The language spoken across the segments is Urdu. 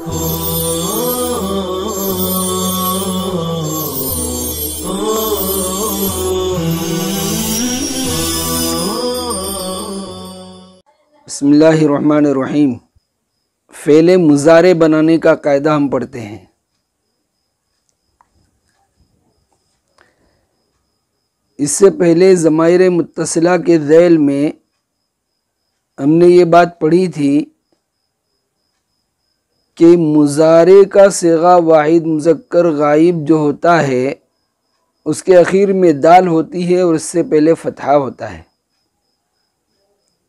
بسم اللہ الرحمن الرحیم۔ فعل مضارع بنانے کا قاعدہ ہم پڑھتے ہیں۔ اس سے پہلے ضمائر متصلہ کے ذیل میں ہم نے یہ بات پڑھی تھی کہ مضارع کا صیغہ واحد مذکر غائب جو ہوتا ہے اس کے اخیر میں دال ہوتی ہے اور اس سے پہلے فتحہ ہوتا ہے۔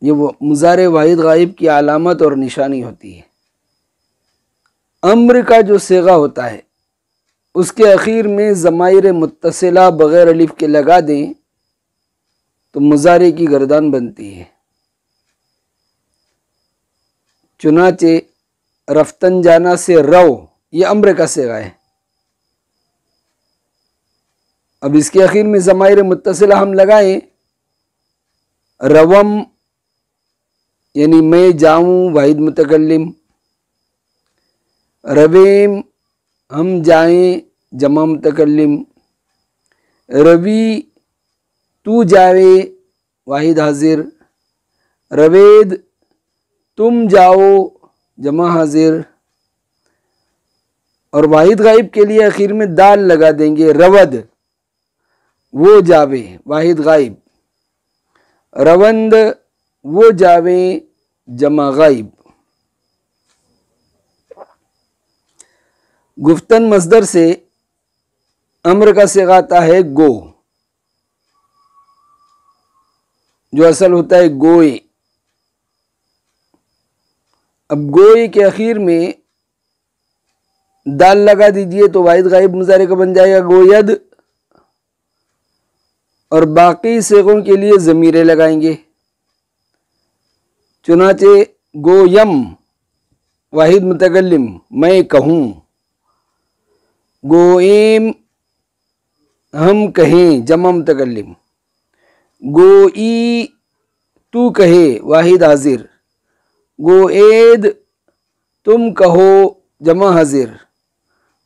یہ وہ مضارع واحد غائب کی علامت اور نشانی ہوتی ہے۔ امر کا جو صیغہ ہوتا ہے اس کے اخیر میں ضمائر متصلہ بغیر الف کے لگا دیں تو مضارع کی گردان بنتی ہے۔ چنانچہ رفتن جانا سے رو، یہ امر کا صیغہ ہے۔ اب اس کے اخیر میں ضمائر متصلہ ہم لگائیں، روم یعنی میں جاؤں واحد متکلم، رویم ہم جائیں جمع متکلم، روی تو جاوے واحد حاضر، روید تم جاؤ جمع حاضر، اور واحد غائب کے لیے اخیر میں دال لگا دیں گے، رود وہ جاوے واحد غائب، روند وہ جاوے جمع غائب۔ گفتن مصدر سے امر کا صیغہ آتا ہے گو، جو اصل ہوتا ہے گوئے۔ اب گوئے کے اخیر میں دال لگا دیجئے تو واحد غائب مضارع کا بن جائے گا گوید، اور باقی صیغوں کے لیے ضمیریں لگائیں گے۔ چنانچہ گویم واحد متکلم میں کہوں، گوئیم ہم کہیں جمع متکلم، گوئی تو کہے واحد حاضر، گوید تم کہو جمع حاضر،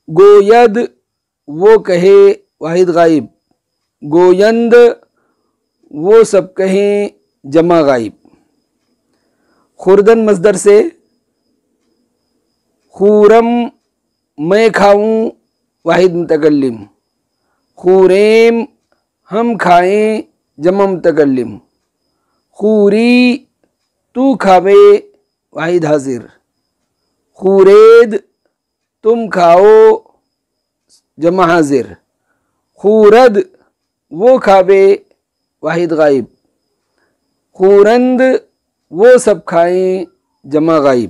گوید وہ کہے واحد غائب، گویند وہ سب کہیں جمع غائب۔ خوردن مصدر سے خورم میں کھاؤں واحد متکلم، خوریم ہم کھائیں جمع متکلم، خوری تو کھاوے واحد حاضر، خورید تم کھاؤ جمع حاضر، خورد وہ کھاوے واحد غائب، خورند وہ سب کھائیں جمع غائب۔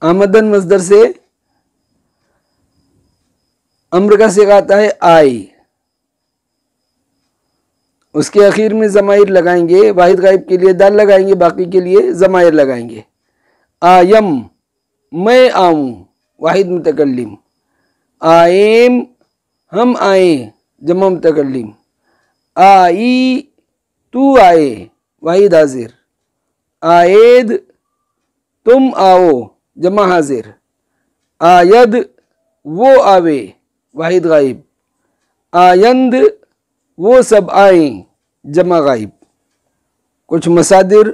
آمدن مصدر سے امر کا صیغہ آتا ہے آئی، اس کے اخیر میں ضمائر لگائیں گے، واحد غائب کے لیے دال لگائیں گے، باقی کے لیے ضمائر لگائیں گے۔ آیم میں آؤں واحد متکلم، آئیم ہم آئیں جمع متکلم، آئی تو آئے واحد حاضر، آید تم آؤ جمع حاضر، آید وہ آوے واحد غائب، آیند وہ سب آئیں جمع غائب۔ کچھ مصادر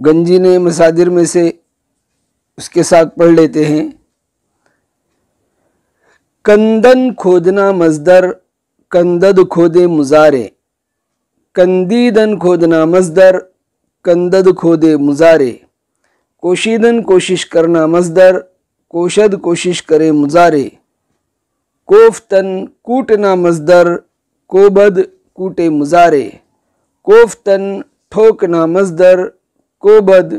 گنجی نے مصادر میں سے اس کے ساتھ پڑھ لیتے ہیں۔ کندن کھودنا مصدر، کندد کھودے مضارع، کندیدن کھودنا مصدر، کندد کھودے مضارع، کوشیدن کوشش کرنا مصدر، کوشد کوشش کرے مضارع، کوفتن کوٹنا مصدر، کوبد کوٹے مضارع، کوفتن ٹھوکنا مصدر، کوبد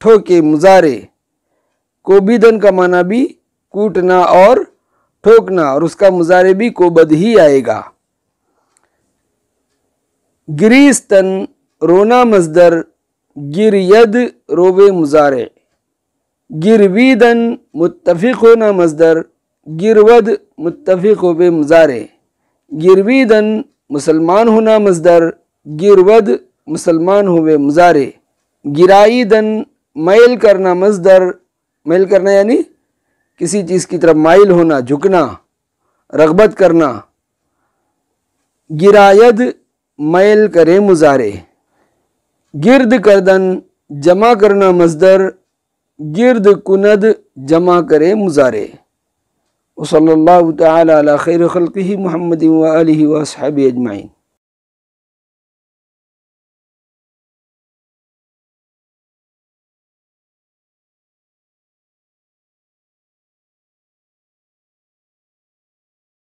ٹھوکے مضارع۔ کوبیدن کا معنی بھی کوٹنا اور ٹھوکنا، اور اس کا مضارع بھی کوبد ہی آئے گا۔ گریستن رونا مصدر، گرید روے مضارع، گرویدن متفق ہونا مصدر، گرود متفق ہوئے مضارع، گرویدن مسلمان ہونا مصدر، گرود مسلمان ہوئے مضارع، گرائیدن میل کرنا مصدر، میل کرنا یعنی کسی چیز کی طرف مائل ہونا، جھکنا، رغبت کرنا. گراید میل کرے مضارع. گرد کردن جمع کرنا مصدر، گرد کند جمع کرے مضارع. وصلی اللہ تعالی علی خیر خلقہ محمد و آلہ و اصحابہ اجمعین.